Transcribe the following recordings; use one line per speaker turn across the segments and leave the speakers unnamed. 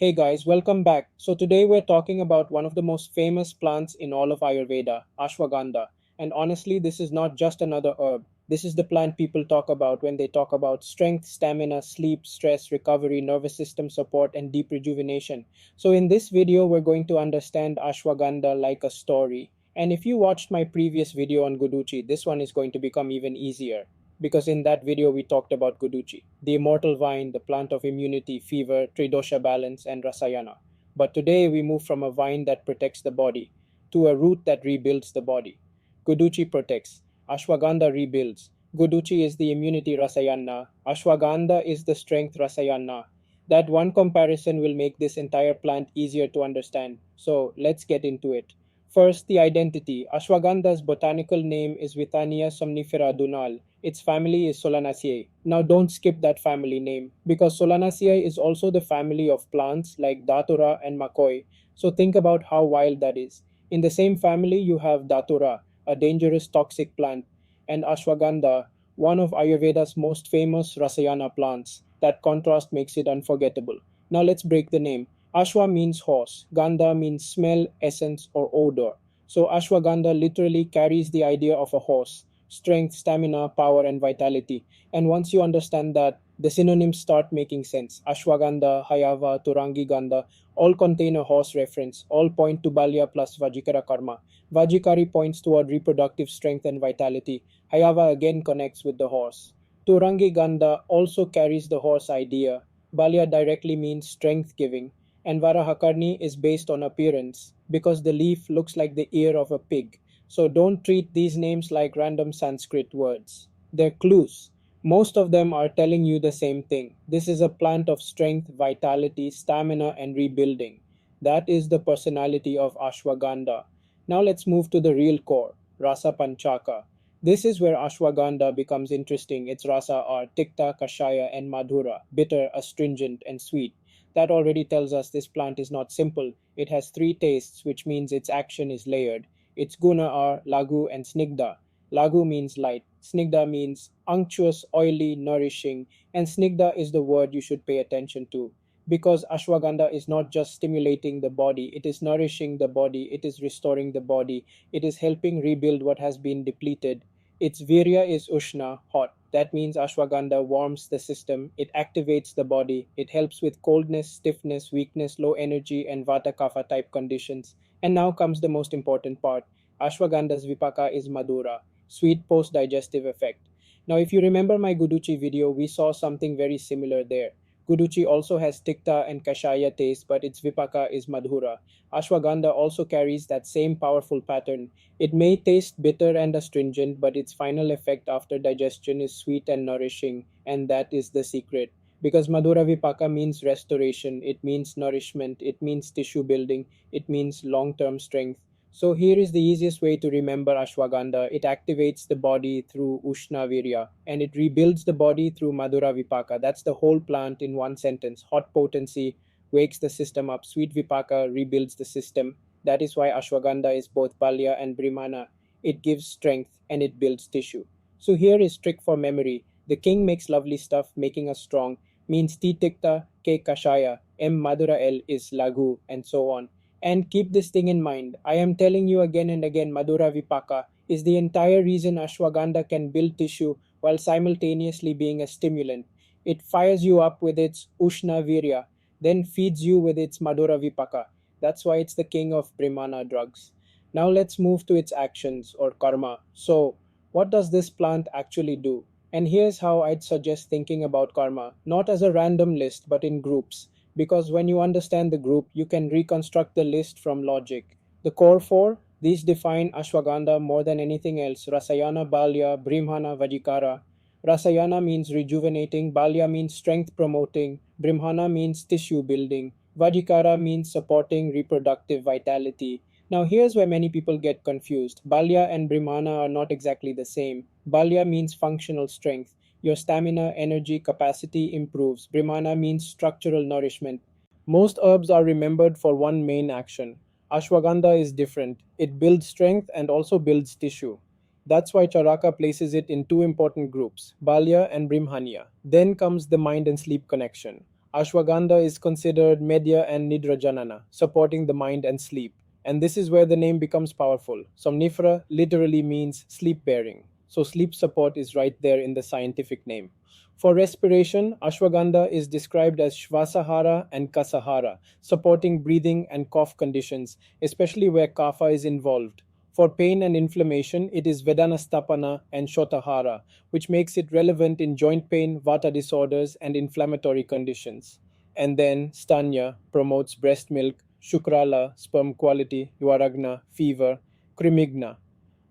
Hey guys, welcome back. So today we're talking about one of the most famous plants in all of Ayurveda, Ashwagandha. And honestly, this is not just another herb. This is the plant people talk about when they talk about strength, stamina, sleep, stress, recovery, nervous system support, and deep rejuvenation. So in this video, we're going to understand Ashwagandha like a story. And if you watched my previous video on Guduchi, this one is going to become even easier because in that video we talked about Guduchi, the immortal vine, the plant of immunity, fever, tridosha balance, and Rasayana. But today we move from a vine that protects the body to a root that rebuilds the body. Guduchi protects, Ashwagandha rebuilds. Guduchi is the immunity Rasayana, Ashwagandha is the strength Rasayana. That one comparison will make this entire plant easier to understand. So let's get into it. First, the identity. Ashwagandha's botanical name is Withania Somnifera Dunal. Its family is Solanaceae. Now don't skip that family name because Solanaceae is also the family of plants like Datura and Makoi. So think about how wild that is. In the same family you have Datura, a dangerous toxic plant, and Ashwagandha, one of Ayurveda's most famous Rasayana plants. That contrast makes it unforgettable. Now let's break the name. Ashwa means horse, Gandha means smell, essence, or odor. So Ashwagandha literally carries the idea of a horse: strength, stamina, power, and vitality. And once you understand that, the synonyms start making sense. Ashwagandha, Hayava, Turangi-gandha all contain a horse reference, all point to Balya plus Vajikara karma. Vajikari points toward reproductive strength and vitality. Hayava again connects with the horse. Turangi-gandha also carries the horse idea. Balya directly means strength giving, and Varahakarni is based on appearance because the leaf looks like the ear of a pig. So don't treat these names like random Sanskrit words. They're clues. Most of them are telling you the same thing. This is a plant of strength, vitality, stamina, and rebuilding. That is the personality of Ashwagandha. Now let's move to the real core, Rasa Panchaka. This is where Ashwagandha becomes interesting. Its rasa are Tikta, Kashaya, and Madhura, bitter, astringent, and sweet. That already tells us this plant is not simple. It has three tastes, which means its action is layered. Its guna are Laghu and Snigdha. Laghu means light, Snigdha means unctuous, oily, nourishing, and Snigdha is the word you should pay attention to. Because Ashwagandha is not just stimulating the body, it is nourishing the body, it is restoring the body, it is helping rebuild what has been depleted. Its Veerya is Ushna, hot. That means Ashwagandha warms the system, it activates the body, it helps with coldness, stiffness, weakness, low energy, and Vata Kapha type conditions. And now comes the most important part. Ashwagandha's Vipaka is Madhura, sweet post digestive effect. Now, if you remember my Guduchi video, we saw something very similar there. Guduchi also has Tikta and Kashaya taste, but its Vipaka is Madhura. Ashwagandha also carries that same powerful pattern. It may taste bitter and astringent, but its final effect after digestion is sweet and nourishing, and that is the secret. Because Madhura Vipaka means restoration, it means nourishment, it means tissue building, it means long term strength. So here is the easiest way to remember Ashwagandha. It activates the body through Ushna Veerya and it rebuilds the body through Madhura Vipaka. That's the whole plant in one sentence. Hot potency wakes the system up. Sweet Vipaka rebuilds the system. That is why Ashwagandha is both Balya and Brimhana. It gives strength and it builds tissue. So here is trick for memory. The king makes lovely stuff, making us strong. Means T Tikta, K Kashaya, M Madhura L is Laghu, and so on. And keep this thing in mind. I am telling you again and again, Madhura Vipaka is the entire reason Ashwagandha can build tissue while simultaneously being a stimulant. It fires you up with its Ushna Veerya, then feeds you with its Madhura Vipaka. That's why it's the king of Brimhana drugs. Now let's move to its actions or karma. So, what does this plant actually do? And here's how I'd suggest thinking about karma, not as a random list but in groups. Because when you understand the group, you can reconstruct the list from logic. The core four, these define Ashwagandha more than anything else. Rasayana, Balya, Brimhana, Vajikara. Rasayana means rejuvenating, Balya means strength promoting, Brimhana means tissue building, Vajikara means supporting reproductive vitality. Now here's where many people get confused. Balya and Brimhana are not exactly the same. Balya means functional strength. Your stamina, energy, capacity improves. Brimhana means structural nourishment. Most herbs are remembered for one main action. Ashwagandha is different. It builds strength and also builds tissue. That's why Charaka places it in two important groups, Balya and Brimhania. Then comes the mind and sleep connection. Ashwagandha is considered Medya and Nidrajanana, supporting the mind and sleep. And this is where the name becomes powerful. Somnifera literally means sleep bearing. So sleep support is right there in the scientific name. For respiration, ashwagandha is described as Shvasahara and Kasahara, supporting breathing and cough conditions, especially where kapha is involved. For pain and inflammation, it is Vedanastapana and Shotahara, which makes it relevant in joint pain, vata disorders, and inflammatory conditions. And then Stanya promotes breast milk, Shukrala, sperm quality, Yuaragna, fever, Krimigna.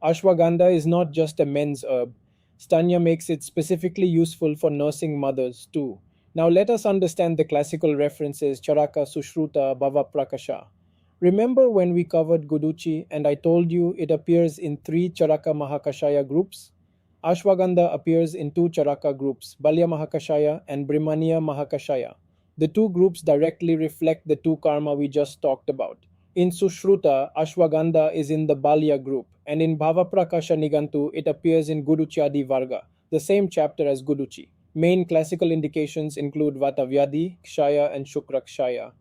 Ashwagandha is not just a men's herb. Stanya makes it specifically useful for nursing mothers too. Now let us understand the classical references Charaka, Sushruta, Bhava Prakasha. Remember when we covered Guduchi and I told you it appears in three Charaka Mahakashaya groups? Ashwagandha appears in two Charaka groups, Balya Mahakashaya and Brimhana Mahakashaya. The two groups directly reflect the two karma we just talked about. In Sushruta, Ashwagandha is in the Balya group, and in Bhavaprakasha Nigantu, it appears in Guduchadi Varga, the same chapter as Guduchi. Main classical indications include Vatavyadi, Kshaya, and Shukrakshaya.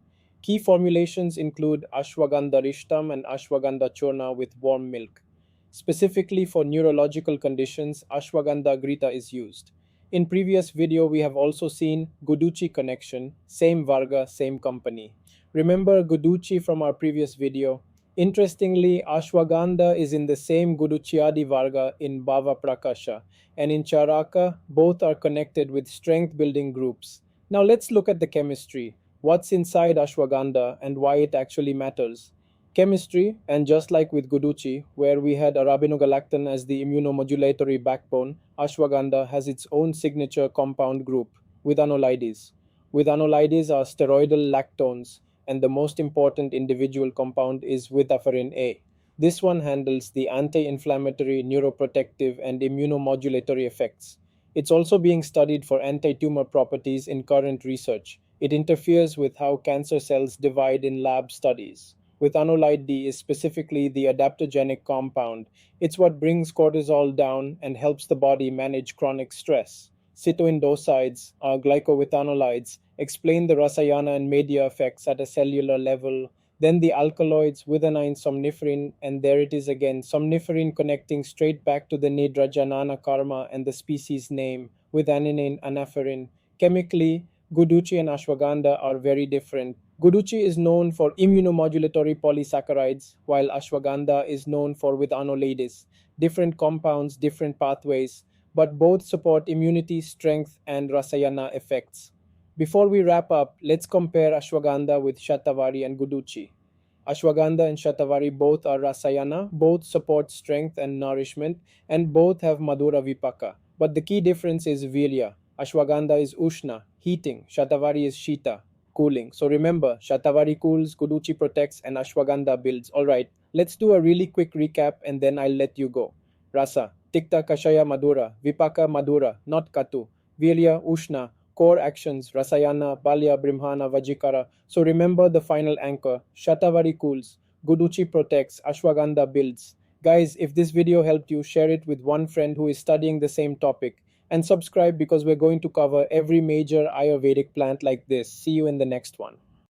Key formulations include Ashwagandha Rishtam and Ashwagandha Churna with warm milk. Specifically for neurological conditions, Ashwagandha Grita is used. In previous video, we have also seen Guduchi Connection, same Varga, same company. Remember Guduchi from our previous video? Interestingly, Ashwagandha is in the same Guduchiadi Varga in Bhava Prakasha, and in Charaka, both are connected with strength building groups. Now let's look at the chemistry. What's inside Ashwagandha and why it actually matters. Chemistry, and just like with Guduchi, where we had arabinogalactan as the immunomodulatory backbone, Ashwagandha has its own signature compound group, Withanolides. Withanolides are steroidal lactones, and the most important individual compound is Withaferin A. This one handles the anti-inflammatory, neuroprotective, and immunomodulatory effects. It's also being studied for anti-tumor properties in current research. It interferes with how cancer cells divide in lab studies. Withanolide D is specifically the adaptogenic compound. It's what brings cortisol down and helps the body manage chronic stress. Sitoindosides, glycowithanolides, explain the Rasayana and media effects at a cellular level. Then the alkaloids, Withania Somnifera, and there it is again, Somnifera connecting straight back to the Nidrajanana karma and the species name, Withanine anaferin. Chemically, Guduchi and Ashwagandha are very different. Guduchi is known for immunomodulatory polysaccharides, while Ashwagandha is known for Withanolides. Different compounds, different pathways, but both support immunity, strength, and Rasayana effects. Before we wrap up, let's compare Ashwagandha with Shatavari and Guduchi. Ashwagandha and Shatavari both are Rasayana, both support strength and nourishment, and both have Madhura Vipaka. But the key difference is Veerya. Ashwagandha is Ushna, heating. Shatavari is Shita, cooling. So remember, Shatavari cools, Guduchi protects, and Ashwagandha builds. Alright, let's do a really quick recap and then I'll let you go. Rasa, Tikta, Kashaya, Madhura, Vipaka, Madhura, not Katu. Veerya, Ushna, core actions, Rasayana, Balya, Brimhana, Vajikara. So remember the final anchor, Shatavari cools, Guduchi protects, Ashwagandha builds. Guys, if this video helped you, share it with one friend who is studying the same topic. And subscribe because we're going to cover every major Ayurvedic plant like this. See you in the next one.